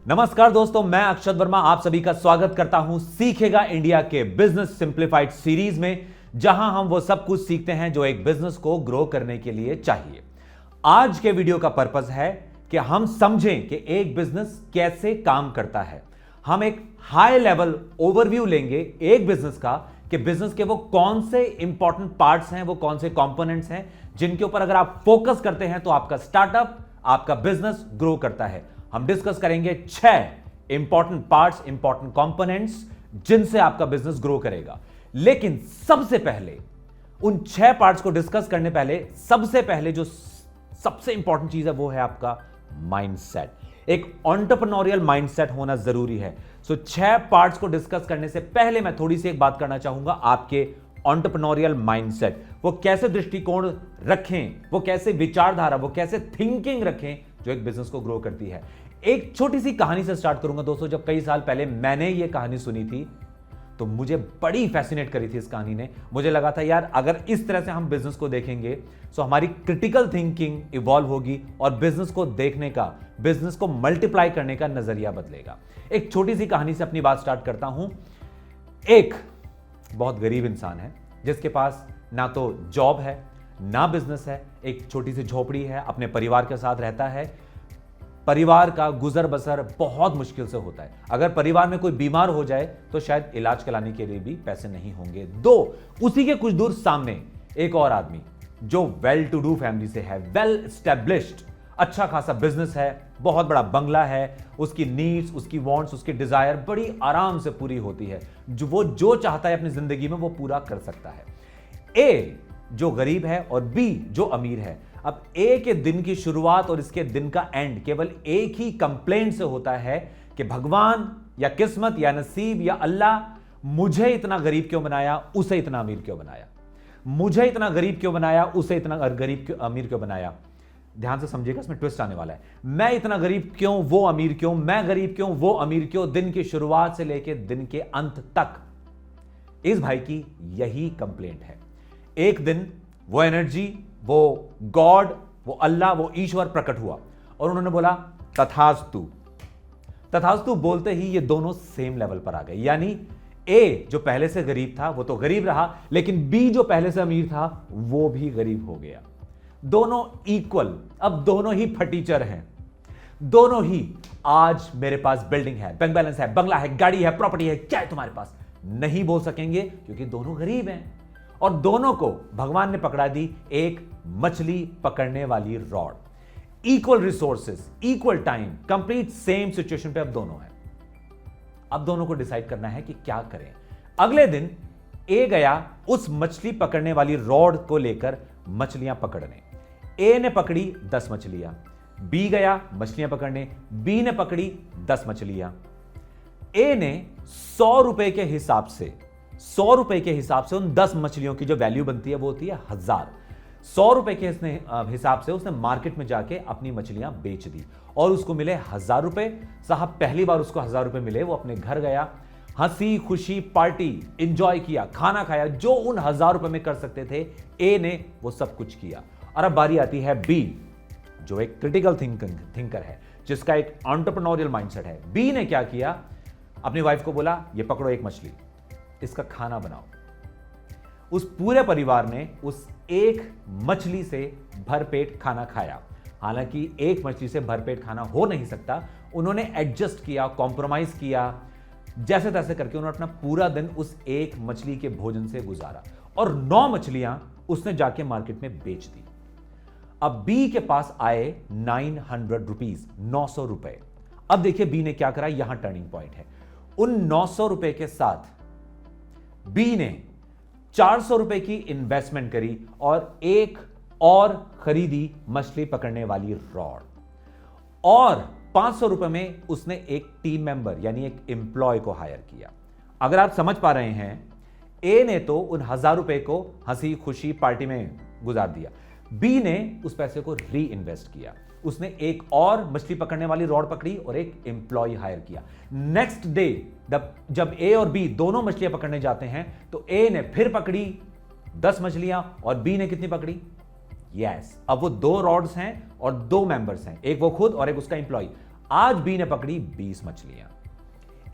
नमस्कार दोस्तों, मैं अक्षत वर्मा आप सभी का स्वागत करता हूं सीखेगा इंडिया के बिजनेस सिंप्लीफाइड सीरीज में, जहां हम वो सब कुछ सीखते हैं जो एक बिजनेस को ग्रो करने के लिए चाहिए। आज के वीडियो का पर्पस है कि हम समझें कि एक बिजनेस कैसे काम करता है। हम एक हाई लेवल ओवरव्यू लेंगे एक बिजनेस का कि बिजनेस के वो कौन से इंपॉर्टेंट पार्ट्स हैं, वो कौन से कंपोनेंट्स हैं जिनके ऊपर अगर आप फोकस करते हैं तो आपका स्टार्टअप, आपका बिजनेस ग्रो करता है। हम डिस्कस करेंगे 6 इंपॉर्टेंट पार्ट्स, इंपॉर्टेंट कंपोनेंट्स जिनसे आपका बिजनेस ग्रो करेगा। लेकिन सबसे पहले उन 6 पार्ट्स को डिस्कस करने पहले सबसे पहले जो सबसे इंपॉर्टेंट चीज है वो है आपका माइंडसेट। एक एंटरप्रेन्योरियल माइंडसेट होना जरूरी है। 6 पार्ट्स को डिस्कस करने से पहले मैं थोड़ी सी एक बात करना चाहूंगा आपके एंटरप्रेन्योरियल माइंडसेट, वो कैसे दृष्टिकोण रखें, वो कैसे विचारधारा, वो कैसे थिंकिंग रखें जो एक बिजनेस को ग्रो करती है। एक छोटी सी कहानी से स्टार्ट करूंगा दोस्तों। जब कई साल पहले मैंने ये कहानी सुनी थी तो मुझे बड़ी फैसिनेट करी थी इस कहानी ने। मुझे लगा था यार अगर इस तरह से हम बिजनेस को देखेंगे तो हमारी क्रिटिकल थिंकिंग इवॉल्व होगी और बिजनेस को देखने का, बिजनेस को मल्टीप्लाई करने का नजरिया बदलेगा। एक छोटी सी कहानी से अपनी बात स्टार्ट करता हूं। एक बहुत गरीब इंसान है जिसके पास ना तो जॉब है ना बिजनेस है, एक छोटी सी झोपड़ी है, अपने परिवार के साथ रहता है। परिवार का गुजर बसर बहुत मुश्किल से होता है। अगर परिवार में कोई बीमार हो जाए तो शायद इलाज कराने के लिए भी पैसे नहीं होंगे। उसी के कुछ दूर सामने एक और आदमी जो वेल टू डू फैमिली से है, वेल एस्टेब्लिश्ड, अच्छा खासा बिजनेस है, बहुत बड़ा बंगला है, उसकी नीड्स, उसकी वांट्स, उसकी डिजायर बड़ी आराम से पूरी होती है। वो जो चाहता है अपनी जिंदगी में वो पूरा कर सकता है। ए जो गरीब है और बी जो अमीर है। अब ए के दिन की शुरुआत और इसके दिन का एंड केवल एक ही कंप्लेंट से होता है कि भगवान या किस्मत या नसीब या अल्लाह मुझे इतना गरीब क्यों बनाया, उसे इतना अमीर क्यों बनाया, मुझे इतना गरीब क्यों बनाया, उसे इतना अमीर क्यों बनाया। ध्यान से समझिएगा, इसमें ट्विस्ट आने वाला है। मैं इतना गरीब क्यों, वो अमीर क्यों, मैं गरीब क्यों, वो अमीर क्यों। दिन की शुरुआत से लेकर दिन के अंत तक इस भाई की यही कंप्लेंट है। एक दिन वो एनर्जी, वो गॉड, वो अल्लाह, वो ईश्वर प्रकट हुआ और उन्होंने बोला तथास्तु। तथास्तु बोलते ही ये दोनों सेम लेवल पर आ गए। यानी ए जो पहले से गरीब था वो तो गरीब रहा, लेकिन बी जो पहले से अमीर था वो भी गरीब हो गया। दोनों इक्वल, अब दोनों ही फटीचर हैं। दोनों ही आज मेरे पास बिल्डिंग है, बैंक बैलेंस है, बंगला है, गाड़ी है, प्रॉपर्टी है, क्या है तुम्हारे पास, नहीं बोल सकेंगे क्योंकि दोनों गरीब हैं। और दोनों को भगवान ने पकड़ा दी एक मछली पकड़ने वाली rod. Equal resources, equal time, complete same situation पे अब दोनों हैं। अब दोनों को डिसाइड करना है कि क्या करें। अगले दिन ए गया उस मछली पकड़ने वाली रॉड को लेकर मछलियां पकड़ने। ए ने पकड़ी 10 मछलियां, बी गया मछलियां पकड़ने, बी ने पकड़ी 10 मछलियां। ए ने 100 रुपए के हिसाब से, 100 रुपए के हिसाब से उन 10 मछलियों की जो वैल्यू बनती है वो होती है 1000। 100 रुपए के हिसाब से उसने मार्केट में जाके अपनी मछलियां बेच दी और उसको मिले 1000 रुपए। साहब पहली बार उसको 1000 रुपए मिले, वो अपने घर गया, हंसी खुशी पार्टी एंजॉय किया, खाना खाया, जो उन 1000 रुपए में कर सकते थे ए ने वो सब कुछ किया। और अब बारी आती है बी जो एक क्रिटिकल थिंकर है, जिसका एक एंटरप्रेन्योरियल माइंडसेट है। बी ने क्या किया, अपनी वाइफ को बोला ये पकड़ो एक मछली, इसका खाना बनाओ। उस पूरे परिवार ने उस एक मछली से भरपेट खाना खाया। हालांकि एक मछली से भरपेट खाना हो नहीं सकता, उन्होंने एडजस्ट किया, कॉम्प्रोमाइज किया, जैसे तैसे करके उन्होंने अपना पूरा दिन उस एक मछली के भोजन से गुजारा और 9 मछलियां उसने जाके मार्केट में बेच दी। अब बी के पास आए 900 रुपीज, 900 रुपए। अब देखिए बी ने क्या करा, यहां टर्निंग पॉइंट है। उन 900 रुपए के साथ बी ने 400 रुपए की इन्वेस्टमेंट करी और एक और खरीदी मछली पकड़ने वाली रॉड, और 500 रुपए में उसने एक टीम मेंबर यानी एक एम्प्लॉय को हायर किया। अगर आप समझ पा रहे हैं, ए ने तो उन 1000 रुपए को हंसी खुशी पार्टी में गुजार दिया, बी ने उस पैसे को री इन्वेस्ट किया। उसने एक और मछली पकड़ने वाली रॉड पकड़ी और एक एम्प्लॉय हायर किया। नेक्स्ट डे जब ए और बी दोनों मछलियां पकड़ने जाते हैं तो ए ने फिर पकड़ी 10 मछलियां और बी ने कितनी पकड़ी, यस अब वो 2 रॉड्स हैं और 2 मेंबर्स हैं, एक वो खुद और एक उसका एम्प्लॉय। आज बी ने पकड़ी 20 मछलियां।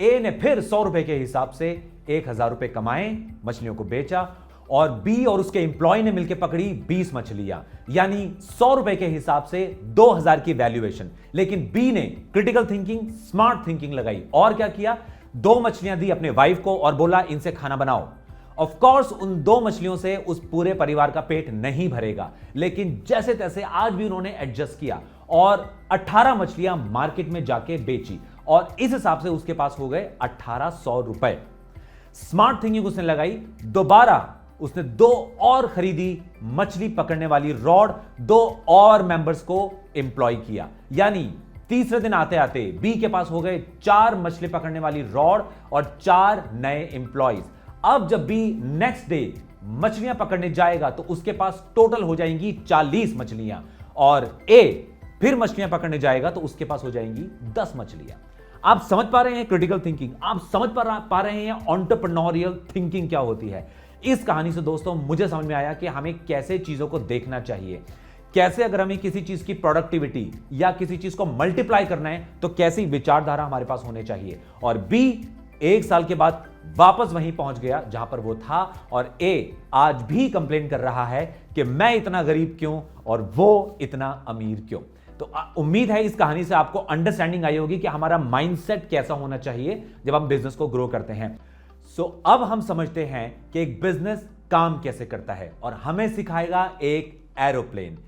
ए ने फिर 100 रुपए के हिसाब से 1000 रुपए कमाए, मछलियों को बेचा, और बी और उसके एम्प्लॉय ने मिलकर पकड़ी 20 मछलियां, यानी 100 रुपए के हिसाब से 2000 की वैल्यूएशन। लेकिन बी ने क्रिटिकल थिंकिंग, स्मार्ट थिंकिंग लगाई और क्या किया, 2 मछलियां दी अपने वाइफ को और बोला इनसे खाना बनाओ। ऑफ कोर्स उन 2 मछलियों से उस पूरे परिवार का पेट नहीं भरेगा, लेकिन जैसे तैसे आज भी उन्होंने एडजस्ट किया और 18 मछलियां मार्केट में जाके बेची और इस हिसाब से उसके पास हो गए 1800 रुपए। स्मार्ट थिंकिंग उसने लगाई, दोबारा उसने 2 और खरीदी मछली पकड़ने वाली रॉड, 2 और मेंबर्स को एम्प्लॉय किया, यानी तीसरे दिन आते आते बी के पास हो गए 4 मछली पकड़ने वाली रॉड और 4 नए एम्प्लॉयज। अब जब बी नेक्स्ट डे मछलियां पकड़ने जाएगा तो उसके पास टोटल हो जाएंगी 40 मछलियां, और ए फिर मछलियां पकड़ने जाएगा तो उसके पास हो जाएंगी 10 मछलियां। आप समझ पा रहे हैं क्रिटिकल थिंकिंग, आप समझ पा रहे हैं एंटरप्रेन्योरियल थिंकिंग क्या होती है। इस कहानी से दोस्तों मुझे समझ में आया कि हमें कैसे चीजों को देखना चाहिए, कैसे अगर हमें किसी चीज की प्रोडक्टिविटी या किसी चीज को मल्टीप्लाई करना है तो कैसी विचारधारा हमारे पास होने चाहिए। और बी 1 साल के बाद वापस वहीं पहुंच गया जहां पर वो था, और ए आज भी कंप्लेन कर रहा है कि मैं इतना गरीब क्यों और वो इतना अमीर क्यों। तो उम्मीद है इस कहानी से आपको अंडरस्टैंडिंग आई होगी कि हमारा माइंडसेट कैसा होना चाहिए जब हम बिजनेस को ग्रो करते हैं। सो अब हम समझते हैं कि एक बिजनेस काम कैसे करता है, और हमें सिखाएगा एक एरोप्लेन।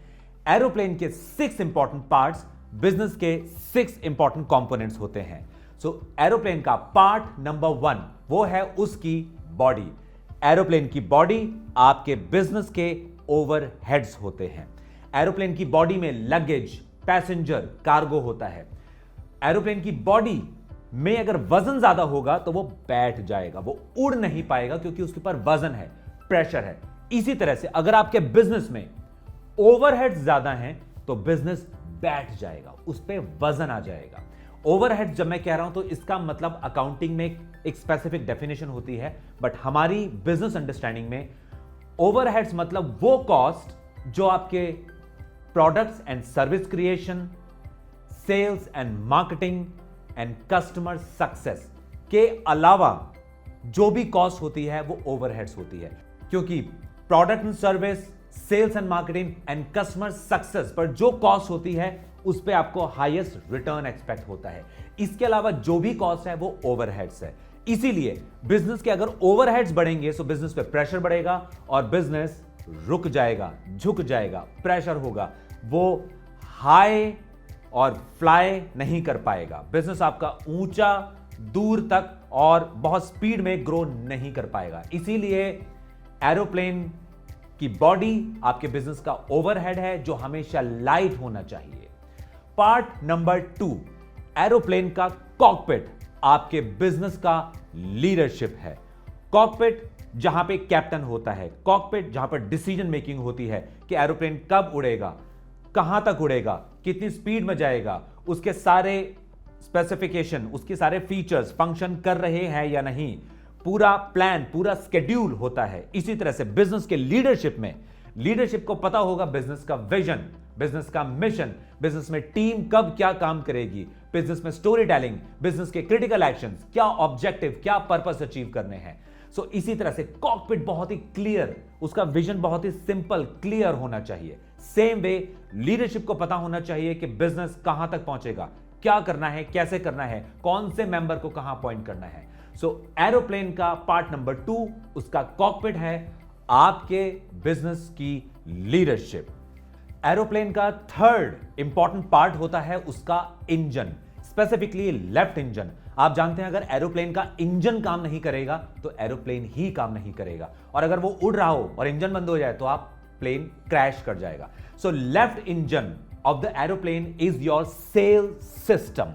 एरोप्लेन के 6 इंपॉर्टेंट पार्ट्स, बिजनेस के 6 इंपॉर्टेंट कंपोनेंट्स होते हैं। सो एरोप्लेन का पार्ट नंबर 1 वो है उसकी बॉडी। एरोप्लेन की बॉडी आपके बिजनेस के ओवरहेड्स होते हैं। एरोप्लेन की बॉडी में लगेज, पैसेंजर, कार्गो होता है। एरोप्लेन की बॉडी में अगर वजन ज्यादा होगा तो वो बैठ जाएगा, वो उड़ नहीं पाएगा क्योंकि उसके ऊपर वजन है, प्रेशर है। इसी तरह से अगर आपके बिजनेस में ओवरहेड्स ज्यादा हैं तो बिजनेस बैठ जाएगा, उस पर वजन आ जाएगा। ओवरहेड जब मैं कह रहा हूं तो इसका मतलब अकाउंटिंग में एक स्पेसिफिक डेफिनेशन होती है, बट हमारी बिजनेस अंडरस्टैंडिंग में ओवरहेड्स मतलब वो कॉस्ट जो आपके products and service creation, sales and marketing and customer success के अलावा जो भी कॉस्ट होती है वो ओवरहेड्स होती है। क्योंकि product and service, sales and marketing and customer success पर जो कॉस्ट होती है उस पे आपको हाईएस्ट रिटर्न एक्सपेक्ट होता है। इसके अलावा जो भी कॉस्ट है वो ओवरहेड्स है। इसीलिए बिजनेस के अगर ओवरहेड्स बढ़ेंगे तो बिजनेस पे प्रेशर बढ़ेगा और बिजनेस रुक जाएगा, झुक जाएगा, प्रेशर होगा, वो हाई और फ्लाई नहीं कर पाएगा। बिजनेस आपका ऊंचा, दूर तक और बहुत स्पीड में ग्रो नहीं कर पाएगा। इसीलिए एरोप्लेन की बॉडी आपके बिजनेस का ओवरहेड है जो हमेशा लाइट होना चाहिए। पार्ट नंबर 2, एरोप्लेन का कॉकपिट आपके बिजनेस का लीडरशिप है। कॉकपिट जहां पे कैप्टन होता है, कॉकपिट जहां पर डिसीजन मेकिंग होती है कि एरोप्लेन कब उड़ेगा, कहां तक उड़ेगा, कितनी स्पीड में जाएगा, उसके सारे स्पेसिफिकेशन, उसके सारे फीचर्स फंक्शन कर रहे हैं या नहीं, पूरा प्लान, पूरा स्केड्यूल होता है। इसी तरह से बिजनेस के लीडरशिप में, लीडरशिप को पता होगा बिजनेस का विजन, बिजनेस का मिशन, बिजनेस में टीम कब क्या काम करेगी, बिजनेस में स्टोरी टेलिंग, बिजनेस के क्रिटिकल एक्शंस, क्या ऑब्जेक्टिव, क्या पर्पस अचीव करने हैं। सो इसी तरह से कॉकपिट बहुत ही क्लियर, उसका विजन बहुत ही सिंपल, क्लियर होना चाहिए। सेम वे लीडरशिप को पता होना चाहिए कि बिजनेस कहां तक पहुंचेगा, क्या करना है, कैसे करना है, कौन से मेंबर को कहां अपॉइंट करना है। सो एरोप्लेन का पार्ट नंबर 2 उसका कॉकपिट है आपके बिजनेस की लीडरशिप। एरोप्लेन का 3rd इंपॉर्टेंट पार्ट होता है उसका इंजन, स्पेसिफिकली लेफ्ट इंजन। आप जानते हैं अगर एरोप्लेन का इंजन काम नहीं करेगा तो एरोप्लेन ही काम नहीं करेगा, और अगर वो उड़ रहा हो और इंजन बंद हो जाए तो आप प्लेन क्रैश कर जाएगा। So left engine of the aeroplane is your sales system,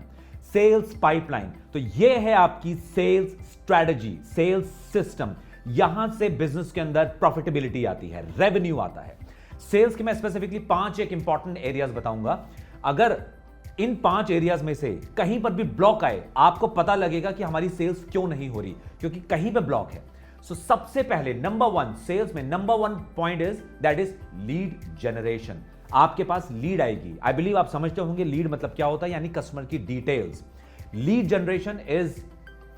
sales pipeline. तो ये है आपकी सेल्स स्ट्रेटजी, सेल्स सिस्टम। यहां से बिजनेस के अंदर प्रॉफिटेबिलिटी आती है, रेवेन्यू आता है। सेल्स के मैं स्पेसिफिकली 5 एक इंपॉर्टेंट एरियाज बताऊंगा। अगर इन 5 एरियाज में से कहीं पर भी ब्लॉक आए, आपको पता लगेगा कि हमारी सेल्स क्यों नहीं हो रही, क्योंकि कहीं पे ब्लॉक है। सो सबसे पहले नंबर 1 सेल्स में number 1 point is that is lead generation. आपके पास लीड आएगी। आई बिलीव आप समझते होंगे लीड मतलब क्या होता है, यानी कस्टमर की details. Lead generation is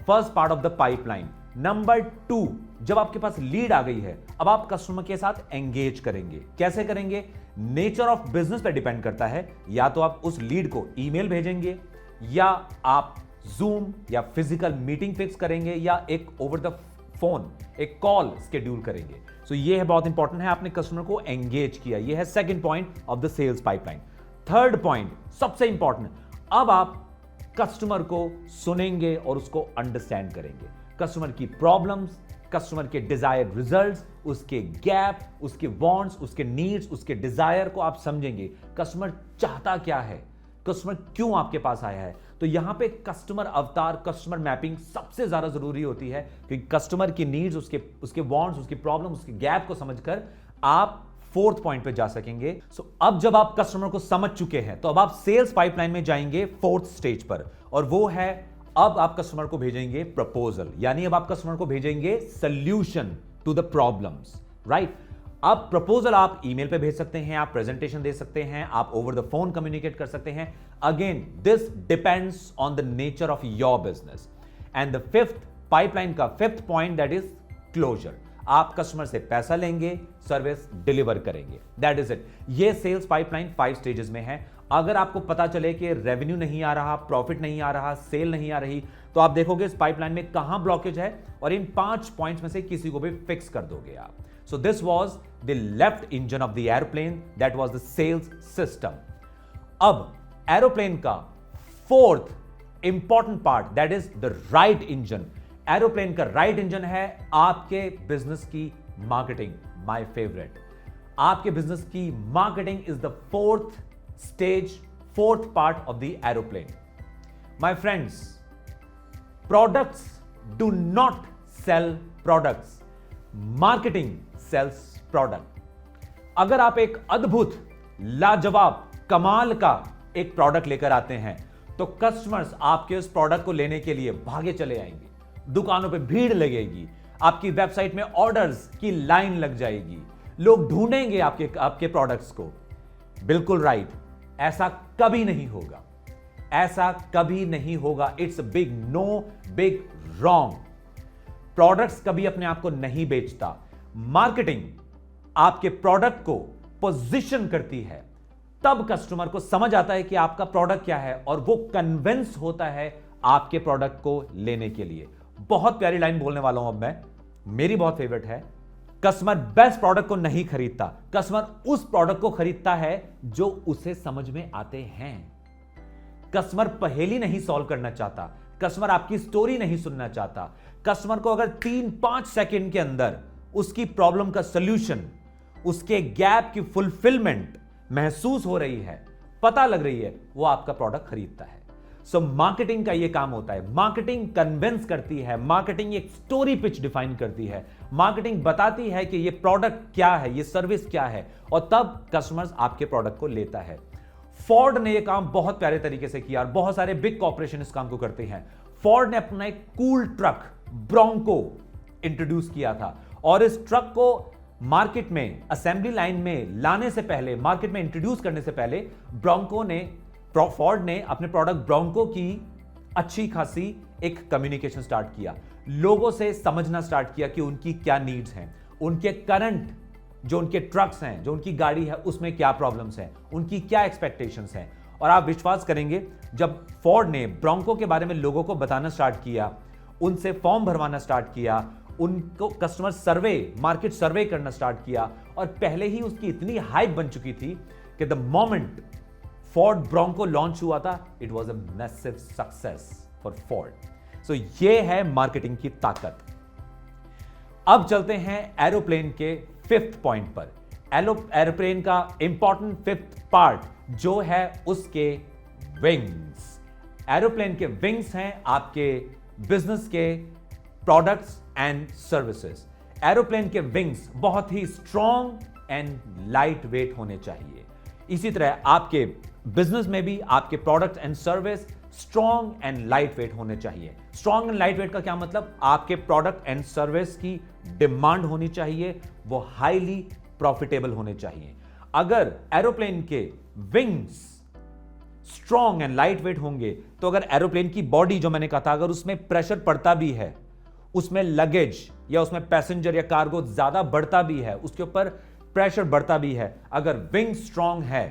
first part of the pipeline. Number 2, जब आपके पास लीड आ गई है, अब आप कस्टमर के साथ एंगेज करेंगे। कैसे करेंगे? नेचर ऑफ बिजनेस पे डिपेंड करता है। या तो आप उस लीड को ईमेल भेजेंगे, या आप जूम या फिजिकल मीटिंग फिक्स करेंगे, या एक ओवर द फोन एक कॉल स्केड्यूल करेंगे। सो ये है, बहुत इंपॉर्टेंट है, आपने कस्टमर को एंगेज किया। ये है second point of the sales pipeline. Third point सबसे इंपॉर्टेंट, अब आप कस्टमर को सुनेंगे और उसको अंडरस्टैंड करेंगे। कस्टमर की प्रॉब्लम्स, कस्टमर के डिजायर्ड रिजल्ट्स, उसके गैप, उसके वांट्स, उसके नीड्स, उसके डिजायर को आप समझेंगे। कस्टमर चाहता क्या है, कस्टमर क्यों आपके पास आया है। तो यहां पे कस्टमर अवतार, कस्टमर मैपिंग सबसे ज्यादा जरूरी होती है, क्योंकि कस्टमर की नीड्स, उसके वांट्स, उसकी प्रॉब्लम, उसके गैप को समझकर आप फोर्थ पॉइंट पे जा सकेंगे। सो अब जब आप कस्टमर को समझ चुके हैं, तो अब आप सेल्स पाइपलाइन में जाएंगे फोर्थ स्टेज पर, और वो है अब आप कस्टमर को भेजेंगे प्रपोजल, यानी अब आप कस्टमर को भेजेंगे solution to the problems, right. अब प्रपोजल आप ईमेल पे भेज सकते हैं, आप प्रेजेंटेशन दे सकते हैं, आप ओवर द फोन कम्युनिकेट कर सकते हैं। Again this depends on the nature of your business. And the fifth pipeline का fifth point, that is closure. आप कस्टमर से पैसा लेंगे, सर्विस डिलीवर करेंगे, दैट इज इट। ये सेल्स पाइपलाइन 5 स्टेजेस में है। अगर आपको पता चले कि रेवेन्यू नहीं आ रहा, प्रॉफिट नहीं आ रहा, सेल नहीं आ रही, तो आप देखोगे इस पाइपलाइन में कहां ब्लॉकेज है, और इन 5 पॉइंट्स में से किसी को भी फिक्स कर दोगे आप। So this was the left engine of the airplane, that was the sales system. अब एरोप्लेन का fourth important part, that is the right engine. Aeroplane का राइट इंजन है आपके बिजनेस की मार्केटिंग। माय फेवरेट, आपके बिजनेस की marketing is the fourth stage, fourth part of the aeroplane. My friends, products do not sell products, marketing sells product. अगर आप एक अद्भुत, लाजवाब, कमाल का एक प्रोडक्ट लेकर आते हैं, तो कस्टमर्स आपके उस प्रोडक्ट को लेने के लिए भागे चले आएंगे, दुकानों पे भीड़ लगेगी, आपकी वेबसाइट में ऑर्डर्स की लाइन लग जाएगी, लोग ढूंढेंगे आपके प्रोडक्ट्स को। बिल्कुल राइट, ऐसा कभी नहीं होगा, ऐसा कभी नहीं होगा। It's big no, big wrong. Products कभी अपने आप को नहीं बेचता। मार्केटिंग आपके प्रोडक्ट को पोजीशन करती है, तब कस्टमर को समझ आता है कि आपका प्रोडक्ट क्या है, और वो कन्विंस होता है आपके प्रोडक्ट को लेने के लिए। बहुत प्यारी लाइन बोलने वाला हूं अब मैं, मेरी बहुत फेवरेट है। कस्टमर बेस्ट प्रोडक्ट को नहीं खरीदता, कस्टमर उस प्रोडक्ट को खरीदता है जो उसे समझ में आते हैं। कस्टमर पहेली नहीं सॉल्व करना चाहता, कस्टमर आपकी स्टोरी नहीं सुनना चाहता। कस्टमर को अगर 3-5 सेकंड के अंदर उसकी प्रॉब्लम का सॉल्यूशन, उसके गैप की फुलफिलमेंट महसूस हो रही है, पता लग रही है, वो आपका प्रोडक्ट खरीदता है। सो मार्केटिंग का ये काम होता है। मार्केटिंग कन्विंस करती है, मार्केटिंग एक स्टोरी पिच डिफाइन करती है, मार्केटिंग बताती है कि ये प्रोडक्ट क्या है, ये सर्विस क्या है, और तब कस्टमर्स आपके प्रोडक्ट को लेता है। फोर्ड ने यह काम बहुत प्यारे तरीके से किया, और बहुत सारे बिग कॉर्पोरेशन इस काम को करते हैं। फोर्ड ने अपना एक कूल ट्रक ब्रोंको इंट्रोड्यूस किया था, और इस ट्रक को मार्केट में असेंबली लाइन में लाने से पहले, मार्केट में इंट्रोड्यूस करने से पहले, फोर्ड ने अपने प्रोडक्ट ब्रोंको की अच्छी खासी एक कम्युनिकेशन स्टार्ट किया, लोगों से समझना स्टार्ट किया कि उनकी क्या नीड्स हैं, उनके करंट जो उनके ट्रक्स हैं, जो उनकी गाड़ी है, उसमें क्या प्रॉब्लम्स हैं, उनकी क्या एक्सपेक्टेशंस हैं। और आप विश्वास करेंगे, जब फोर्ड ने ब्रोंको के बारे में लोगों को बताना स्टार्ट किया, उनसे फॉर्म भरवाना स्टार्ट किया, उनको कस्टमर सर्वे, मार्केट सर्वे करना स्टार्ट किया, और पहले ही उसकी इतनी हाइप बन चुकी थी कि the moment Ford Bronco launch हुआ था, it was a massive success for Ford. So ये है मार्केटिंग की ताकत। अब चलते हैं एरोप्लेन के फिफ्थ पॉइंट पर। एरोप्लेन का इंपॉर्टेंट फिफ्थ पार्ट जो है उसके विंग्स। एरोप्लेन के विंग्स हैं आपके बिजनेस के प्रोडक्ट्स एंड सर्विसेज। एरोप्लेन के विंग्स बहुत ही स्ट्रॉन्ग एंड लाइट वेट होने चाहिए। इसी तरह आपके बिजनेस में भी आपके product and service strong and light weight होने चाहिए। स्ट्रॉन्ग एंड लाइट वेट का क्या मतलब? आपके प्रोडक्ट एंड सर्विस की डिमांड होनी चाहिए, वो हाईली प्रॉफिटेबल होने चाहिए। अगर एरोप्लेन के wings strong and light weight होंगे तो अगर एरोप्लेन की बॉडी जो मैंने कहा था अगर उसमें प्रेशर पड़ता भी है, उसमें लगेज या उसमें पैसेंजर या कार्गो ज्यादा बढ़ता भी है, उसके ऊपर प्रेशर बढ़ता भी है, अगर विंग स्ट्रॉन्ग है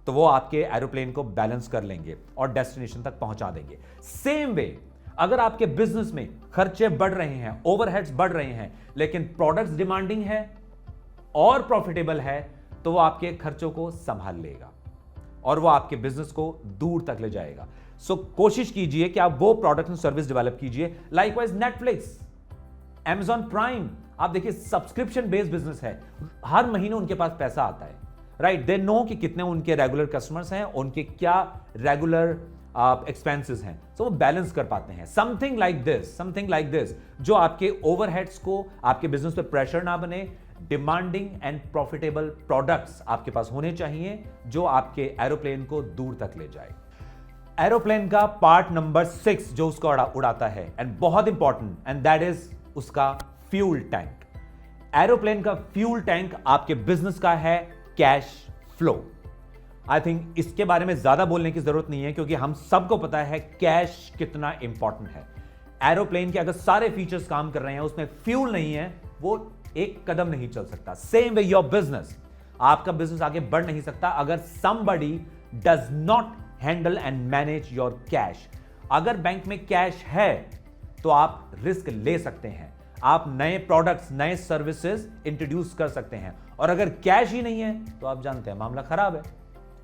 तो वो आपके एरोप्लेन को बैलेंस कर लेंगे और डेस्टिनेशन तक पहुंचा देंगे। सेम वे अगर आपके बिजनेस में खर्चे बढ़ रहे हैं, ओवरहेड्स बढ़ रहे हैं, लेकिन प्रोडक्ट्स डिमांडिंग है और प्रॉफिटेबल है, तो वो आपके खर्चों को संभाल लेगा और वो आपके बिजनेस को दूर तक ले जाएगा। सो कोशिश कीजिए कि आप वो प्रोडक्ट एंड सर्विस डेवलप कीजिए। लाइकवाइज नेटफ्लिक्स, Amazon प्राइम, आप देखिए सब्सक्रिप्शन बेस्ड बिजनेस है, हर महीने उनके पास पैसा आता है, राइट? दे नो कि कितने उनके रेगुलर कस्टमर्स हैं, उनके क्या रेगुलर एक्सपेंसेस हैं, तो वो बैलेंस कर पाते हैं। समथिंग लाइक दिस जो आपके ओवरहेड्स को, आपके बिजनेस पे प्रेशर ना बने। डिमांडिंग एंड प्रॉफिटेबल प्रोडक्ट्स आपके पास होने चाहिए जो आपके एरोप्लेन को दूर तक ले जाए। एरोप्लेन का पार्ट नंबर 6 जो उसको उड़ाता है एंड बहुत इंपॉर्टेंट, एंड दैट इज उसका फ्यूल टैंक। एरोप्लेन का फ्यूल टैंक आपके बिजनेस का है कैश फ्लो। आई थिंक इसके बारे में ज्यादा बोलने की जरूरत नहीं है क्योंकि हम सबको पता है कैश कितना इंपॉर्टेंट है। एरोप्लेन के अगर सारे फीचर्स काम कर रहे हैं, उसमें फ्यूल नहीं है, वो एक कदम नहीं चल सकता। सेम वे योर बिजनेस, आपका बिजनेस आगे बढ़ नहीं सकता अगर somebody does not handle and manage your cash। अगर बैंक में कैश है तो आप रिस्क ले सकते हैं, आप नए प्रोडक्ट्स, नए सर्विसेज इंट्रोड्यूस कर सकते हैं। और अगर कैश ही नहीं है तो आप जानते हैं मामला खराब है।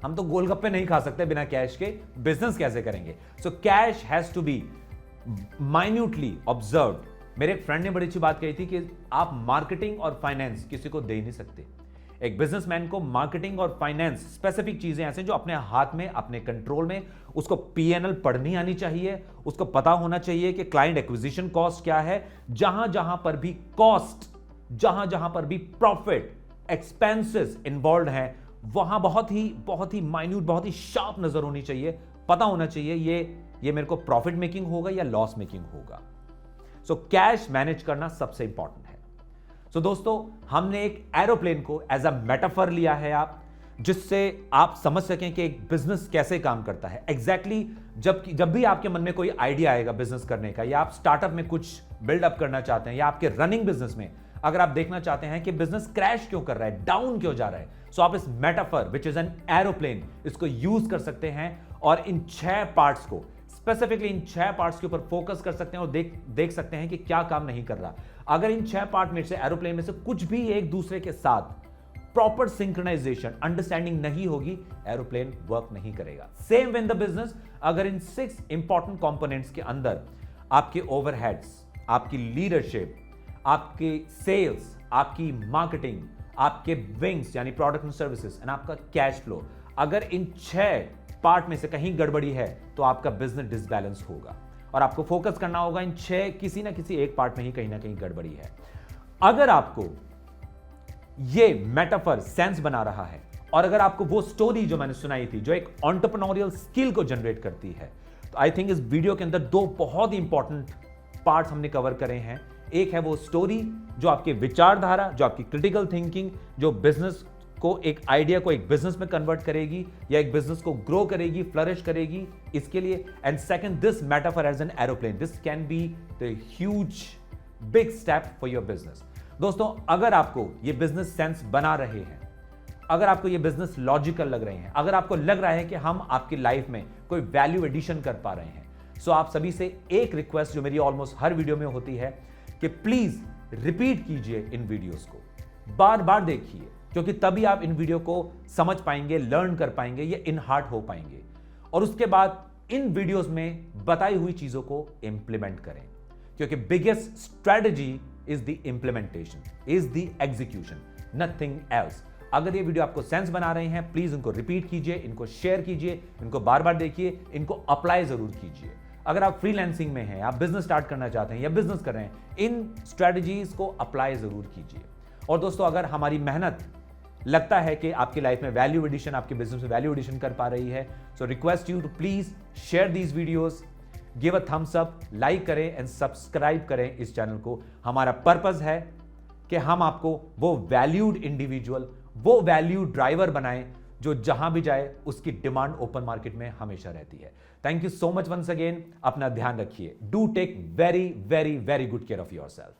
हम तो गोलगप्पे नहीं खा सकते बिना कैश के, बिजनेस कैसे करेंगे? So cash has to be minutely observed. मेरे एक फ्रेंड ने बड़ी अच्छी बात कही थी कि आप मार्केटिंग और फाइनेंस किसी को दे नहीं सकते। एक बिजनेसमैन को मार्केटिंग और फाइनेंस, स्पेसिफिक चीजें ऐसे जो अपने हाथ में, अपने कंट्रोल में, उसको पीएनएल पढ़नी आनी चाहिए, उसको पता होना चाहिए कि क्लाइंट एक्विजिशन कॉस्ट क्या है, जहां जहां पर भी कॉस्ट, जहां जहां पर भी प्रॉफिट, एक्सपेंसेस इन्वॉल्व हैं, वहां बहुत ही माइन्यूट, बहुत ही शार्प नजर होनी चाहिए, पता होना चाहिए ये मेरे को प्रॉफिट मेकिंग होगा या लॉस मेकिंग होगा। सो कैश मैनेज करना सबसे इंपॉर्टेंट है। सो दोस्तों, हमने एक एरोप्लेन को एज अ मेटाफर लिया है आप, जिससे आप समझ सकें कि एक बिजनेस कैसे काम करता है। एग्जैक्टली जब भी आपके मन में कोई आइडिया आएगा बिजनेस करने का, या आप स्टार्टअप में कुछ बिल्डअप करना चाहते हैं, या आपके रनिंग बिजनेस में अगर आप देखना चाहते हैं कि बिजनेस क्रैश क्यों कर रहा है, डाउन क्यों जा रहा है, सो आप इस metaphor which is an aeroplane, इसको यूज कर सकते हैं और इन 6 पार्ट्स को, स्पेसिफिकली इन 6 पार्ट्स के ऊपर फोकस कर सकते हैं और देख सकते हैं कि क्या काम नहीं कर रहा। अगर इन 6 पार्ट में से, एरोप्लेन में से कुछ भी एक दूसरे के साथ प्रॉपर सिंक्रोनाइजेशन, अंडरस्टैंडिंग नहीं होगी, एरोप्लेन वर्क नहीं करेगा। Same way in the business, अगर इन 6 इंपॉर्टेंट कंपोनेंट्स के अंदर आपके ओवरहेड्स, आपकी लीडरशिप, आपके सेल्स, आपकी मार्केटिंग, आपके विंग्स यानी प्रोडक्ट एंड सर्विसेज एंड आपका कैश फ्लो, अगर इन 6 पार्ट में से कहीं गड़बड़ी है तो आपका बिजनेस डिसबैलेंस होगा और आपको फोकस करना होगा इन 6 किसी ना किसी एक पार्ट में ही कहीं ना कहीं गड़बड़ी है। अगर आपको ये मेटाफर सेंस बना रहा है और अगर आपको वो स्टोरी जो मैंने सुनाई थी जो एक एंटरप्रेन्योरियल स्किल को जनरेट करती है, तो आई थिंक इस वीडियो के अंदर 2 बहुत ही इंपॉर्टेंट पार्ट्स हमने कवर करे हैं। एक है वो स्टोरी जो आपकी विचारधारा, जो आपकी क्रिटिकल थिंकिंग, जो बिजनेस को, एक आइडिया को एक बिजनेस में कन्वर्ट करेगी या एक बिजनेस को ग्रो करेगी, फ्लरिश करेगी, इसके लिए। And second, this metaphor as an aeroplane, this can be the huge big step for your business. दोस्तों, अगर आपको ये बिजनेस सेंस बना रहे हैं, अगर आपको ये बिजनेस लॉजिकल लग रहे हैं, अगर आपको लग रहा है कि हम आपकी लाइफ में कोई वैल्यू एडिशन कर पा रहे हैं, सो आप सभी से एक रिक्वेस्ट जो मेरी ऑलमोस्ट हर वीडियो में होती है कि प्लीज रिपीट कीजिए इन वीडियोस को, बार बार देखिए, क्योंकि तभी आप इन वीडियो को समझ पाएंगे, लर्न कर पाएंगे, ये इन हार्ट हो पाएंगे और उसके बाद इन वीडियोस में बताई हुई चीजों को इंप्लीमेंट करें, क्योंकि biggest strategy is the implementation, is the execution, nothing else. अगर ये वीडियो आपको सेंस बना रहे हैं, प्लीज इनको रिपीट कीजिए, इनको शेयर कीजिए, इनको बार बार देखिए, इनको अप्लाई जरूर कीजिए। अगर आप फ्रीलांसिंग में हैं, आप बिजनेस स्टार्ट करना चाहते हैं या बिजनेस कर रहे हैं, इन स्ट्रेटजीज को अप्लाई जरूर कीजिए। और दोस्तों, अगर हमारी मेहनत लगता है कि आपकी लाइफ में वैल्यू एडिशन, आपके बिजनेस में वैल्यू एडिशन कर पा रही है, so request you to please share these videos, give a thumbs up, like करें एंड सब्सक्राइब करें इस चैनल को। हमारा पर्पस है कि हम आपको वो वैल्यूड इंडिविजुअल वो वैल्यू ड्राइवर बनाएं जो जहां भी जाए उसकी डिमांड ओपन मार्केट में हमेशा रहती है। Thank you so much once again. अपना ध्यान रखिए। Do take very very very good care of yourself.